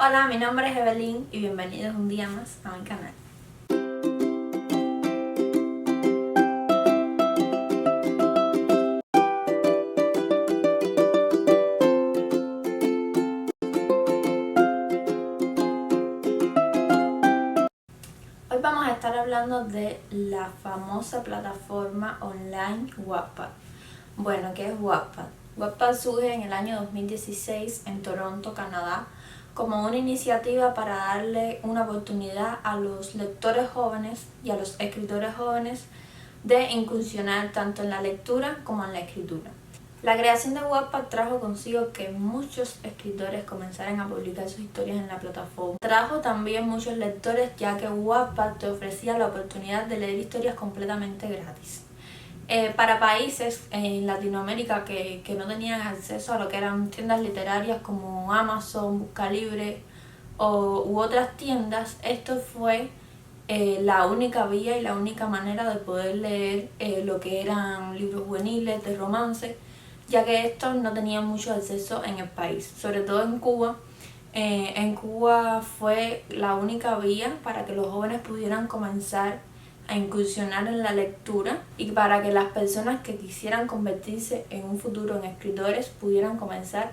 Hola, mi nombre es Evelyn y bienvenidos un día más a mi canal. Hoy vamos a estar hablando de la famosa plataforma online Wattpad. Bueno, ¿qué es Wattpad? Wattpad surge en el año 2016 en Toronto, Canadá, como una iniciativa para darle una oportunidad a los lectores jóvenes y a los escritores jóvenes de incursionar tanto en la lectura como en la escritura. La creación de Wattpad trajo consigo que muchos escritores comenzaran a publicar sus historias en la plataforma. Trajo también muchos lectores, ya que Wattpad te ofrecía la oportunidad de leer historias completamente gratis. Para países en Latinoamérica que no tenían acceso a lo que eran tiendas literarias como Amazon, Buscalibre u otras tiendas, esto fue la única vía y la única manera de poder leer lo que eran libros juveniles, de romance, ya que estos no tenían mucho acceso en el país, sobre todo en Cuba. En Cuba fue la única vía para que los jóvenes pudieran comenzar a incursionar en la lectura y para que las personas que quisieran convertirse en un futuro en escritores pudieran comenzar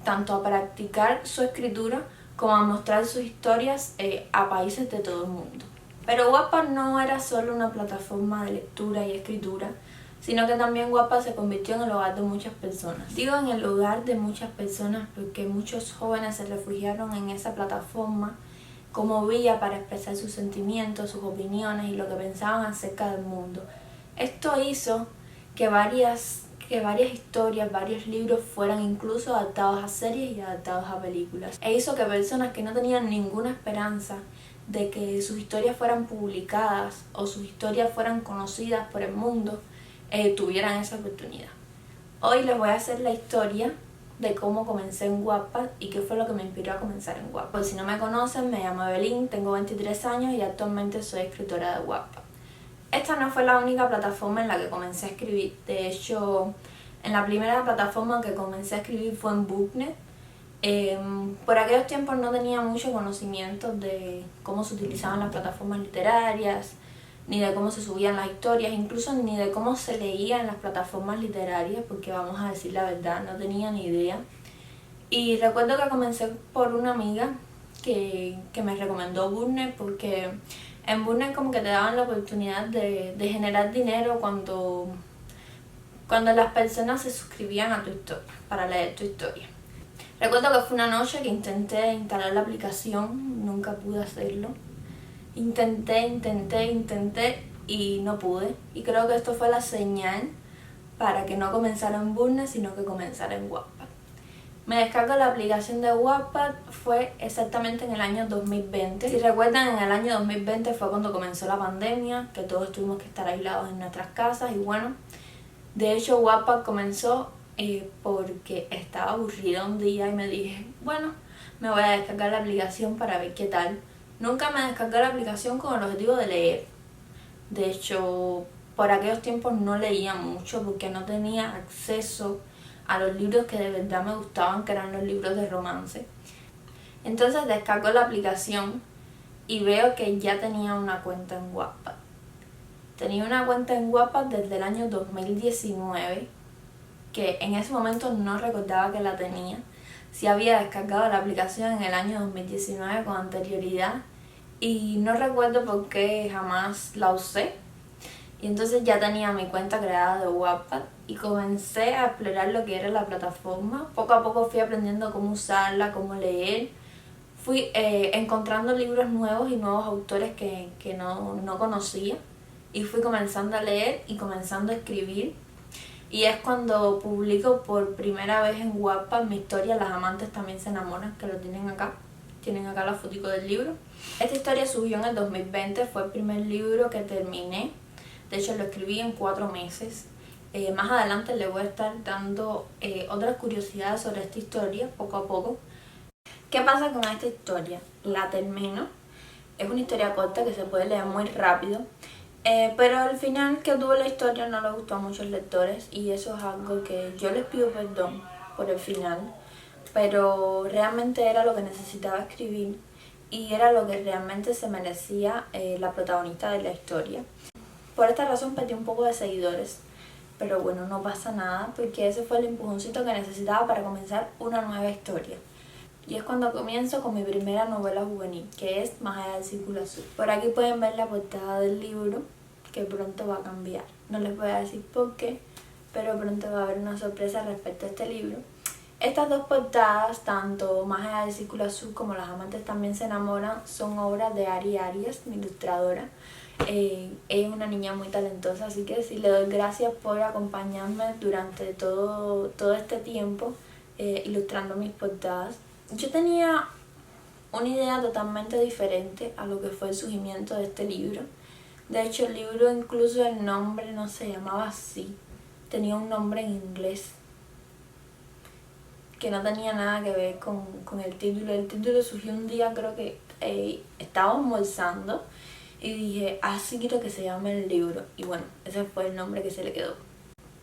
tanto a practicar su escritura como a mostrar sus historias a países de todo el mundo. Pero Wattpad no era solo una plataforma de lectura y escritura, sino que también Wattpad se convirtió en el hogar de muchas personas. Digo en el hogar de muchas personas porque muchos jóvenes se refugiaron en esa plataforma como vía para expresar sus sentimientos, sus opiniones y lo que pensaban acerca del mundo. Esto hizo que varias historias, varios libros fueran incluso adaptados a series y adaptados a películas. E hizo que personas que no tenían ninguna esperanza de que sus historias fueran publicadas o sus historias fueran conocidas por el mundo, tuvieran esa oportunidad. Hoy les voy a hacer la historia de cómo comencé en Wattpad y qué fue lo que me inspiró a comenzar en Wattpad. Por si no me conocen, me llamo Evelyn, tengo 23 años y actualmente soy escritora de Wattpad. Esta no fue la única plataforma en la que comencé a escribir. De hecho, en la primera plataforma que comencé a escribir fue en Booknet. Por aquellos tiempos no tenía mucho conocimiento de cómo se utilizaban las plataformas literarias, ni de cómo se subían las historias, incluso ni de cómo se leía en las plataformas literarias, porque vamos a decir la verdad, no tenía ni idea. Y recuerdo que comencé por una amiga que me recomendó Booknet, porque en Booknet como que te daban la oportunidad de generar dinero cuando las personas se suscribían a tu historia, para leer tu historia. Recuerdo que fue una noche que intenté instalar la aplicación, nunca pude hacerlo. Intenté y no pude. Y creo que esto fue la señal para que no comenzara en Booknet, sino que comenzara en Wattpad. Me descargo la aplicación de Wattpad fue exactamente en el año 2020. Si recuerdan, en el año 2020 fue cuando comenzó la pandemia, que todos tuvimos que estar aislados en nuestras casas y bueno, de hecho Wattpad comenzó porque estaba aburrida un día y me dije, bueno, me voy a descargar la aplicación para ver qué tal. Nunca me descargué la aplicación con el objetivo de leer. De hecho, por aquellos tiempos no leía mucho porque no tenía acceso a los libros que de verdad me gustaban, que eran los libros de romance. Entonces descargo la aplicación y veo que ya tenía una cuenta en Wattpad. Tenía una cuenta en Wattpad desde el año 2019, que en ese momento no recordaba que la tenía. Sí había descargado la aplicación en el año 2019 con anterioridad y no recuerdo por qué jamás la usé. Y entonces ya tenía mi cuenta creada de Wattpad y comencé a explorar lo que era la plataforma. Poco a poco fui aprendiendo cómo usarla, cómo leer. Fui encontrando libros nuevos y nuevos autores que no conocía y fui comenzando a leer y comenzando a escribir. Y es cuando publico por primera vez en Wattpad mi historia Las amantes también se enamoran, que lo tienen acá. Tienen acá la fotico del libro. Esta historia subió en el 2020, fue el primer libro que terminé. De hecho lo escribí en 4 meses. Más adelante les voy a estar dando otras curiosidades sobre esta historia poco a poco. ¿Qué pasa con esta historia? La termino. Es una historia corta que se puede leer muy rápido. Pero al final que tuvo la historia no le gustó a muchos lectores y eso es algo que yo les pido perdón por el final. pero realmente era lo que necesitaba escribir y era lo que realmente se merecía la protagonista de la historia. Por esta razón perdí un poco de seguidores, pero bueno, no pasa nada porque ese fue el empujoncito que necesitaba para comenzar una nueva historia. Y es cuando comienzo con mi primera novela juvenil, que es Más allá del círculo azul. Por aquí pueden ver la portada del libro, que pronto va a cambiar. No les voy a decir por qué, pero pronto va a haber una sorpresa respecto a este libro. Estas dos portadas, tanto Más allá del círculo azul como Las amantes también se enamoran, son obras de Ari Arias, mi ilustradora. Ella es una niña muy talentosa, así que sí le doy gracias por acompañarme durante todo este tiempo ilustrando mis portadas. Yo tenía una idea totalmente diferente a lo que fue el surgimiento de este libro. De hecho, el libro, incluso el nombre no se llamaba así, tenía un nombre en inglés que no tenía nada que ver con el título. El título surgió un día, creo que estaba almorzando y dije, así quiero que se llame el libro. Y bueno, ese fue el nombre que se le quedó.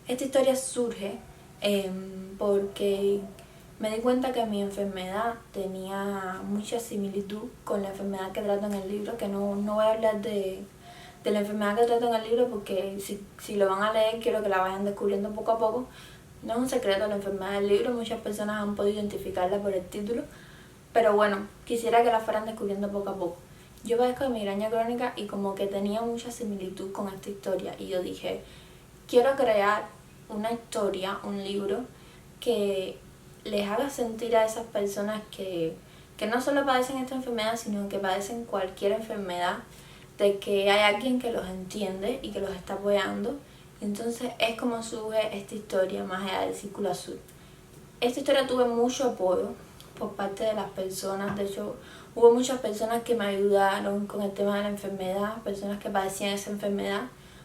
Esta historia surge porque me di cuenta que mi enfermedad tenía mucha similitud con la enfermedad que trato en el libro, que no voy a hablar de la enfermedad que trato en el libro porque si lo van a leer quiero que la vayan descubriendo poco a poco. No es un secreto la enfermedad del libro, muchas personas han podido identificarla por el título, pero bueno, quisiera que la fueran descubriendo poco a poco. Yo padezco de migraña crónica y como que tenía mucha similitud con esta historia y yo dije, quiero crear una historia, un libro que les haga sentir a esas personas que no solo padecen esta enfermedad, sino que padecen cualquier enfermedad, de que hay alguien que los entiende y que los está apoyando. Entonces es como surge esta historia Más allá del círculo azul. Esta historia tuve mucho apoyo por parte de las personas, de hecho hubo muchas personas que me ayudaron con el tema de la enfermedad, personas que padecían esa enfermedad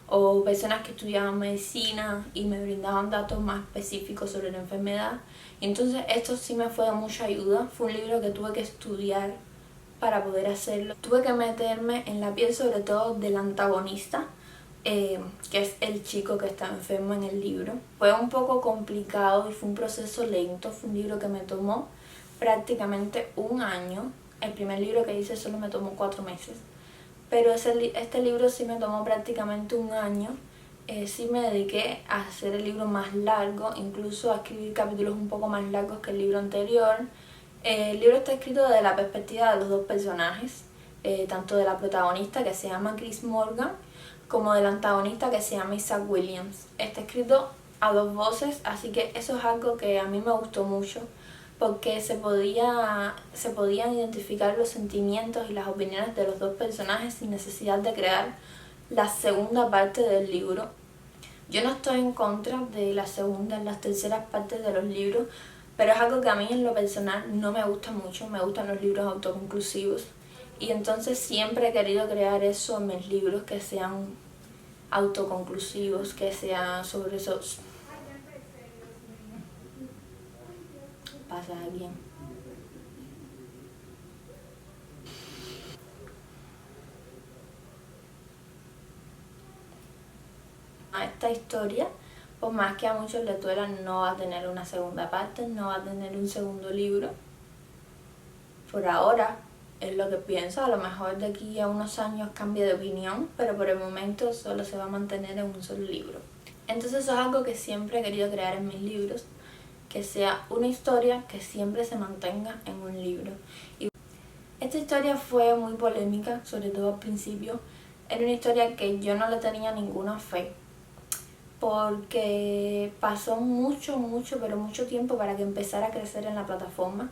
o personas que estudiaban medicina y me brindaban datos más específicos sobre la enfermedad. Y entonces esto sí me fue de mucha ayuda, fue un libro que tuve que estudiar para poder hacerlo. Tuve que meterme en la piel sobre todo del antagonista, que es el chico que está enfermo en el libro. Fue un poco complicado y fue un proceso lento, fue un libro que me tomó prácticamente un año. El primer libro que hice solo me tomó 4 meses, pero este libro sí me tomó prácticamente un año. Sí me dediqué a hacer el libro más largo, incluso a escribir capítulos un poco más largos que el libro anterior. El libro está escrito desde la perspectiva de los dos personajes, tanto de la protagonista que se llama Chris Morgan como del antagonista que se llama Isaac Williams. Está escrito a 2 voces, así que eso es algo que a mí me gustó mucho porque se podían identificar los sentimientos y las opiniones de los dos personajes sin necesidad de crear la segunda parte del libro. Yo no estoy en contra de las segundas, las terceras partes de los libros, pero es algo que a mí en lo personal no me gusta mucho, me gustan los libros autoconclusivos y entonces siempre he querido crear eso en mis libros, que sean autoconclusivos, que sean sobre esos... Pasa alguien. A esta historia, por más que a muchos les duela, no va a tener una segunda parte, no va a tener un segundo libro. Por ahora es lo que pienso, a lo mejor de aquí a unos años cambie de opinión, pero por el momento solo se va a mantener en un solo libro. Entonces eso es algo que siempre he querido crear en mis libros, que sea una historia que siempre se mantenga en un libro. Y esta historia fue muy polémica, sobre todo al principio. Era una historia que yo no le tenía ninguna fe, porque pasó mucho tiempo para que empezara a crecer en la plataforma.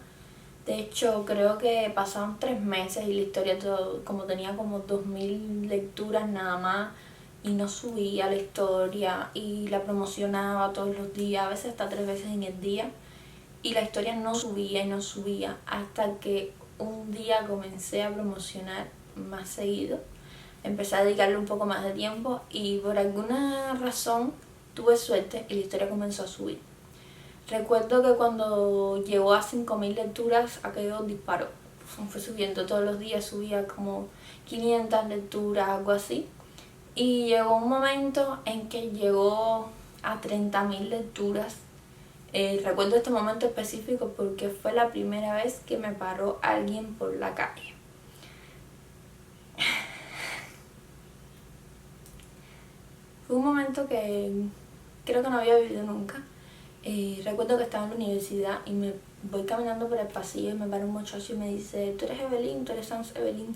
De hecho, creo que pasaron 3 meses y la historia, como tenía como 2000 lecturas nada más, y no subía la historia y la promocionaba todos los días, a veces hasta 3 veces en el día, y la historia no subía y no subía, hasta que un día comencé a promocionar más seguido. Empecé a dedicarle un poco más de tiempo y por alguna razón tuve suerte y la historia comenzó a subir. Recuerdo que cuando llegó a 5000 lecturas, aquello disparó. Fue subiendo todos los días, subía como 500 lecturas, algo así. Y llegó un momento en que llegó a 30.000 lecturas Recuerdo este momento específico porque fue la primera vez que me paró alguien por la calle. Fue un momento que creo que no había vivido nunca. Recuerdo que estaba en la universidad y me voy caminando por el pasillo y me para un muchacho y me dice: ¿tú eres Evelyn? ¿Tú eres Sans Evelyn?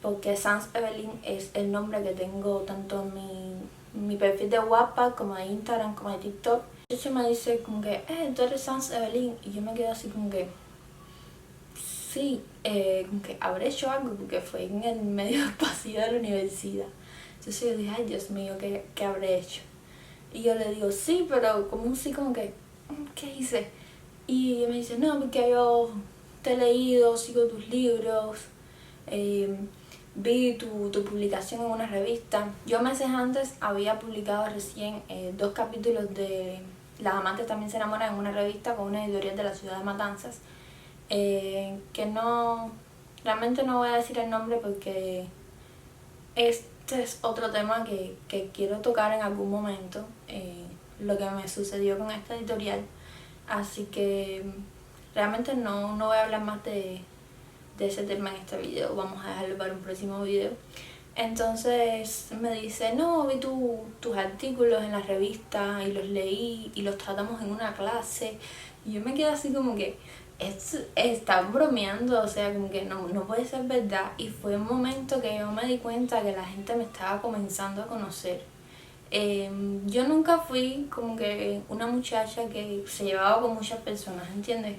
Porque Sans Evelyn es el nombre que tengo tanto en mi perfil de Wattpad como de Instagram como de TikTok. El muchacho me dice como que, ¿tú eres Sans Evelyn? Y yo me quedo así como que, sí, como que habré hecho algo porque fue en el medio del pasillo de la universidad. Entonces yo dije: ay, Dios mío, ¿qué habré hecho? Y yo le digo: sí, pero como así como que, ¿qué hice? Y me dice: no, porque yo te he leído, sigo tus libros, vi tu publicación en una revista. Yo meses antes había publicado recién 2 capítulos de Las amantes también se enamoran en una revista con una editorial de la ciudad de Matanzas, que no, realmente no voy a decir el nombre porque este es otro tema que quiero tocar en algún momento, lo que me sucedió con esta editorial. Así que realmente no voy a hablar más de ese tema en este video, vamos a dejarlo para un próximo video. Entonces me dice: no, vi tus artículos en la revista y los leí y los tratamos en una clase. Y yo me quedé así como que, están bromeando, o sea, como que no puede ser verdad. Y fue un momento que yo me di cuenta que la gente me estaba comenzando a conocer. Yo nunca fui como que una muchacha que se llevaba con muchas personas, ¿entiendes?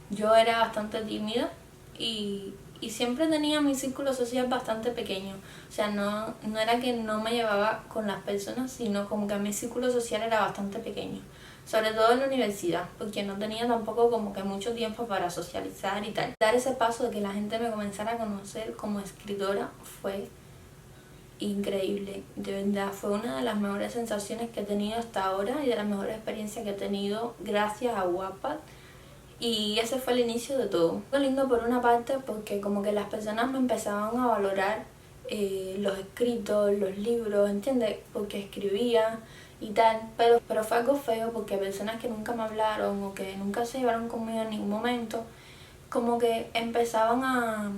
Yo era bastante tímida y siempre tenía mi círculo social bastante pequeño. O sea, no era que no me llevaba con las personas, sino como que mi círculo social era bastante pequeño. Sobre todo en la universidad, porque no tenía tampoco como que mucho tiempo para socializar y tal. Dar ese paso de que la gente me comenzara a conocer como escritora fue increíble, de verdad fue una de las mejores sensaciones que he tenido hasta ahora y de las mejores experiencias que he tenido gracias a Wattpad. Y ese fue el inicio de todo. Fue lindo por una parte porque como que las personas me empezaban a valorar los escritos, los libros, ¿entiendes? Porque escribía y tal, pero fue algo feo porque personas que nunca me hablaron o que nunca se llevaron conmigo en ningún momento, como que empezaban a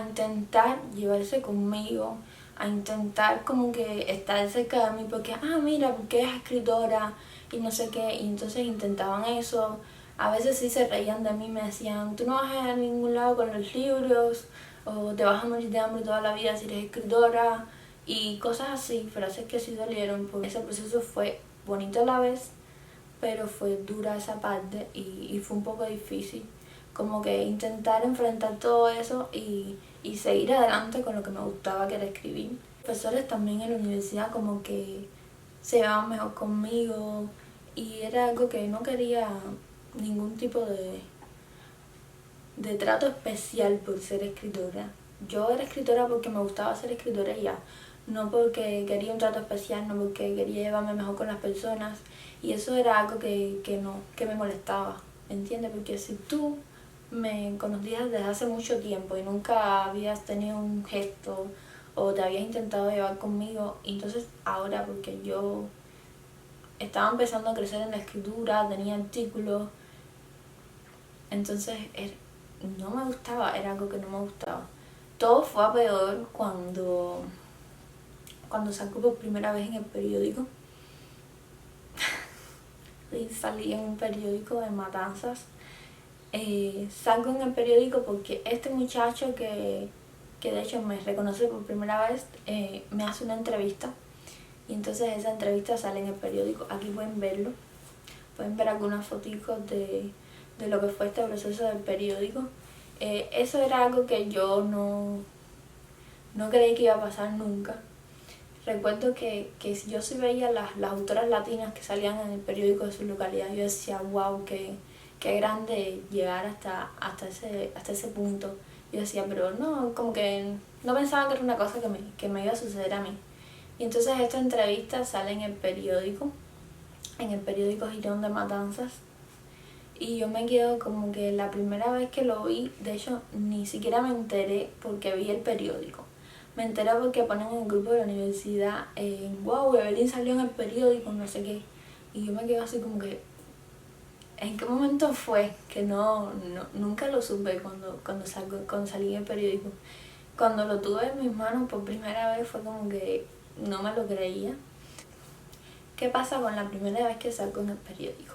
intentar llevarse conmigo, a intentar como que estar cerca de mí porque, mira, porque eres escritora y no sé qué, y entonces intentaban eso. A veces sí se reían de mí, me decían: tú no vas a ir a ningún lado con los libros, o te vas a morir de hambre toda la vida si eres escritora, y cosas así, frases que sí dolieron, porque ese proceso fue bonito a la vez, pero fue dura esa parte y fue un poco difícil. Como que intentar enfrentar todo eso y seguir adelante con lo que me gustaba, que era escribir. Profesores también en la universidad como que se llevaban mejor conmigo y era algo que no quería ningún tipo de trato especial por ser escritora. Yo era escritora porque me gustaba ser escritora y ya, no porque quería un trato especial, no porque quería llevarme mejor con las personas, y eso era algo que me molestaba, ¿entiendes? Porque si tú me conocías desde hace mucho tiempo y nunca habías tenido un gesto o te habías intentado llevar conmigo, y entonces ahora porque yo estaba empezando a crecer en la escritura, tenía artículos, entonces no me gustaba, era algo que no me gustaba. Todo fue a peor cuando salgo por primera vez en el periódico. Y salí en un periódico de Matanzas. Salgo en el periódico porque este muchacho que de hecho me reconoce por primera vez, me hace una entrevista. Y entonces esa entrevista sale en el periódico. Aquí pueden verlo. Pueden ver algunas fotos de lo que fue este proceso del periódico. Eso era algo que yo no creí que iba a pasar nunca. Recuerdo que yo sí veía las autoras latinas que salían en el periódico de su localidad. Yo decía: wow, qué grande llegar hasta ese punto. Yo decía, pero no, como que no pensaba que era una cosa que me iba a suceder a mí. Y entonces esta entrevista sale en el periódico Girón de Matanzas. Y yo me quedo como que la primera vez que lo vi, de hecho ni siquiera me enteré porque vi el periódico. Me enteré porque ponen en el grupo de la universidad, wow, Evelyn salió en el periódico, no sé qué. Y yo me quedo así como que, ¿en qué momento fue? Que nunca lo supe cuando salí en el periódico. Cuando lo tuve en mis manos por primera vez fue como que no me lo creía. ¿Qué pasa con la primera vez que salgo en el periódico?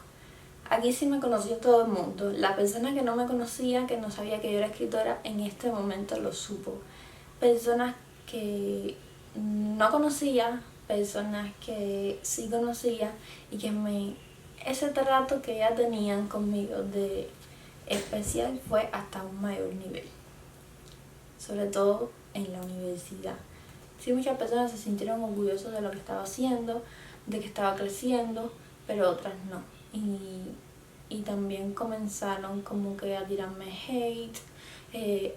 Aquí sí me conoció todo el mundo. La persona que no me conocía, que no sabía que yo era escritora, en este momento lo supo. Personas que no conocía, personas que sí conocía y que ese trato que ya tenían conmigo de especial fue hasta un mayor nivel. Sobre todo en la universidad. Sí, muchas personas se sintieron orgullosas de lo que estaba haciendo, de que estaba creciendo, pero otras no. Y también comenzaron como que a tirarme hate,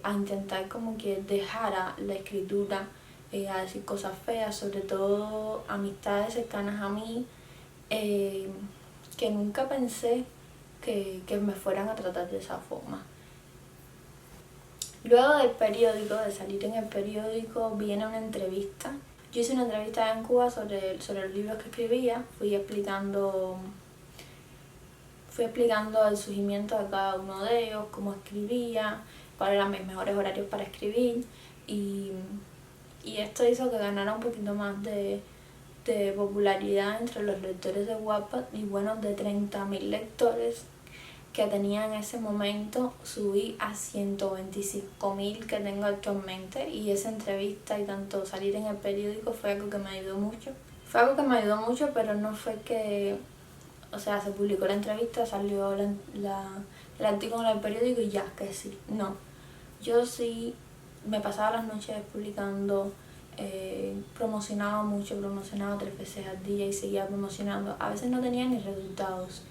a intentar como que dejara la escritura, a decir cosas feas, sobre todo amistades cercanas a mí, que nunca pensé que me fueran a tratar de esa forma. Luego del periódico, de salir en el periódico, viene una entrevista. Yo hice una entrevista en Cuba sobre los libros que escribía, fui explicando el surgimiento de cada uno de ellos, cómo escribía, cuáles eran mis mejores horarios para escribir, y esto hizo que ganara un poquito más de popularidad entre los lectores de Wattpad, y bueno, de 30.000 lectores que tenía en ese momento, subí a 125.000 que tengo actualmente, y esa entrevista y tanto salir en el periódico fue algo que me ayudó mucho. Fue algo que me ayudó mucho, pero no fue que, o sea, se publicó la entrevista, salió el artículo en el periódico y ya, que sí. No, yo sí me pasaba las noches publicando, promocionaba mucho, promocionaba 3 veces al día y seguía promocionando. A veces no tenía ni resultados.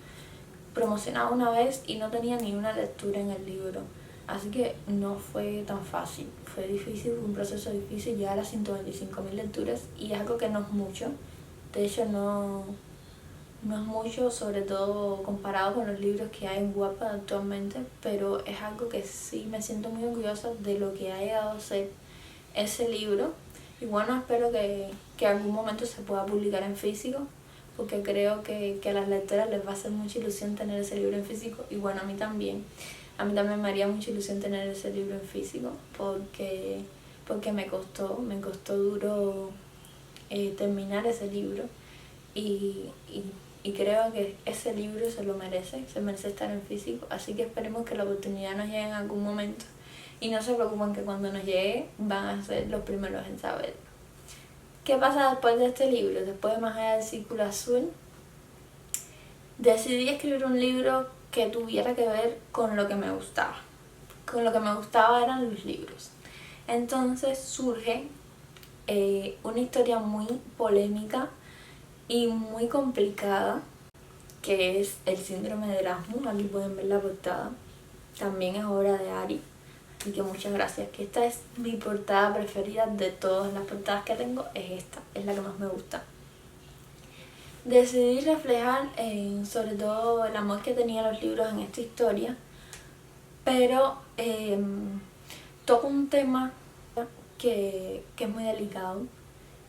Promocionaba una vez y no tenía ni una lectura en el libro. Así que no fue tan fácil, fue difícil, fue un proceso difícil llegar a 125.000 lecturas, y es algo que no es mucho. De hecho no es mucho, sobre todo comparado con los libros que hay en Wattpad actualmente, pero es algo que sí me siento muy orgullosa de lo que ha llegado a ser ese libro. Y bueno, espero que algún momento se pueda publicar en físico, porque creo que a las lectoras les va a hacer mucha ilusión tener ese libro en físico, y bueno, a mí también me haría mucha ilusión tener ese libro en físico, porque me costó duro terminar ese libro, y creo que ese libro se merece estar en físico, así que esperemos que la oportunidad nos llegue en algún momento, y no se preocupen que cuando nos llegue van a ser los primeros en saberlo. ¿Qué pasa después de este libro? Después de Más allá del círculo azul, decidí escribir un libro que tuviera que ver con lo que me gustaba. Con lo que me gustaba eran los libros. Entonces surge una historia muy polémica y muy complicada, que es el síndrome de Erasmus. Aquí pueden ver la portada. También es obra de Ari. Así que muchas gracias, que esta es mi portada preferida de todas las portadas que tengo, es esta, es la que más me gusta. Decidí reflejar sobre todo el amor que tenía a los libros en esta historia, pero toco un tema que es muy delicado,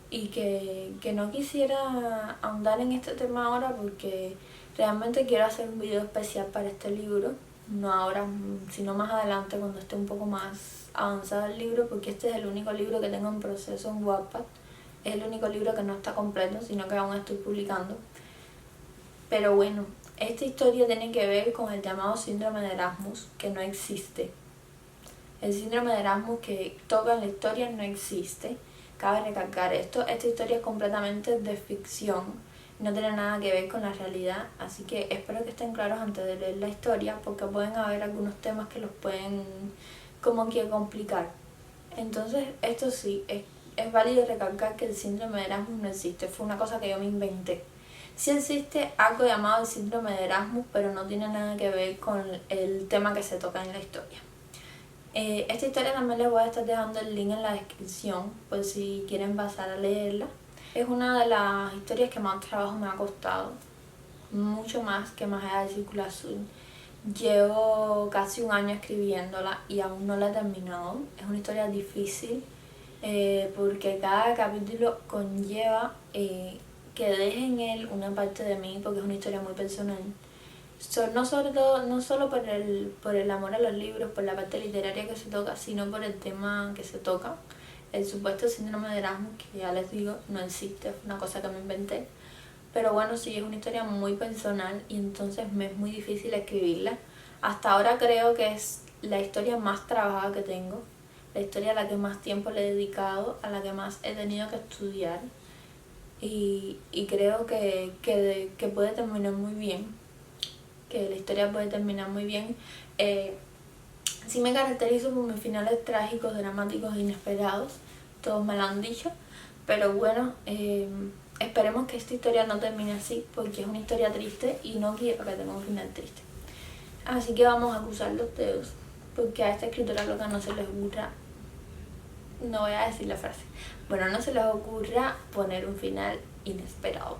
y que no quisiera ahondar en este tema ahora, porque realmente quiero hacer un video especial para este libro. No ahora, sino más adelante, cuando esté un poco más avanzado el libro, porque este es el único libro que tengo en proceso en Wattpad. Es el único libro que no está completo, sino que aún estoy publicando. Pero bueno, esta historia tiene que ver con el llamado síndrome de Erasmus, que no existe. El síndrome de Erasmus que toca en la historia no existe. Cabe recalcar esto, esta historia es completamente de ficción, no tiene nada que ver con la realidad, así que espero que estén claros antes de leer la historia, porque pueden haber algunos temas que los pueden como que complicar. Entonces, esto sí, es válido recalcar que el síndrome de Erasmus no existe, fue una cosa que yo me inventé. Sí existe algo llamado el síndrome de Erasmus, pero no tiene nada que ver con el tema que se toca en la historia. Esta historia también les voy a estar dejando el link en la descripción, por si quieren pasar a leerla. Es una de las historias que más trabajo me ha costado, mucho más que Más allá del círculo azul. Llevo casi un año escribiéndola y aún no la he terminado. Es una historia difícil, porque cada capítulo conlleva que deje en él una parte de mí, porque es una historia muy personal. No solo por el amor a los libros, por la parte literaria que se toca, sino por el tema que se toca. El supuesto síndrome de Erasmus, que ya les digo, no existe, es una cosa que me inventé. Pero bueno, sí, es una historia muy personal y entonces me es muy difícil escribirla. Hasta ahora creo que es la historia más trabajada que tengo, la historia a la que más tiempo le he dedicado, a la que más he tenido que estudiar y creo que puede terminar muy bien, que la historia puede terminar muy bien. Sí me caracterizo por mis finales trágicos, dramáticos e inesperados, todos me lo han dicho, pero bueno, esperemos que esta historia no termine así, porque es una historia triste y no quiero que tenga un final triste. Así que vamos a cruzar los dedos, porque a esta escritora loca no se les ocurra, no voy a decir la frase, bueno, no se les ocurra poner un final inesperado.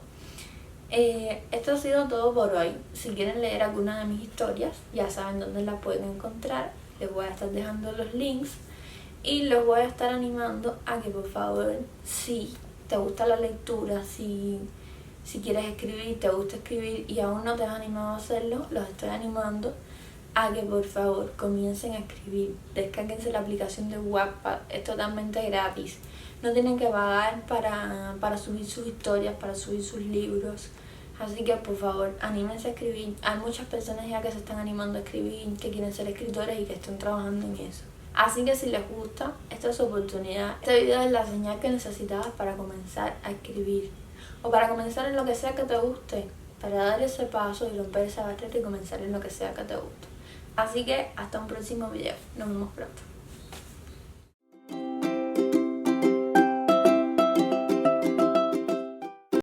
Esto ha sido todo por hoy. Si quieren leer alguna de mis historias, ya saben dónde las pueden encontrar. Les voy a estar dejando los links y los voy a estar animando a que por favor, si te gusta la lectura, si quieres escribir, te gusta escribir y aún no te has animado a hacerlo, los estoy animando a que por favor comiencen a escribir. Descárguense la aplicación de Wattpad, es totalmente gratis. No tienen que pagar para subir sus historias, para subir sus libros. Así que por favor, anímense a escribir. Hay muchas personas ya que se están animando a escribir, que quieren ser escritores y que están trabajando en eso. Así que si les gusta, esta es su oportunidad. Este video es la señal que necesitabas para comenzar a escribir. O para comenzar en lo que sea que te guste. Para dar ese paso y romper esa barrera y comenzar en lo que sea que te guste. Así que hasta un próximo video. Nos vemos pronto.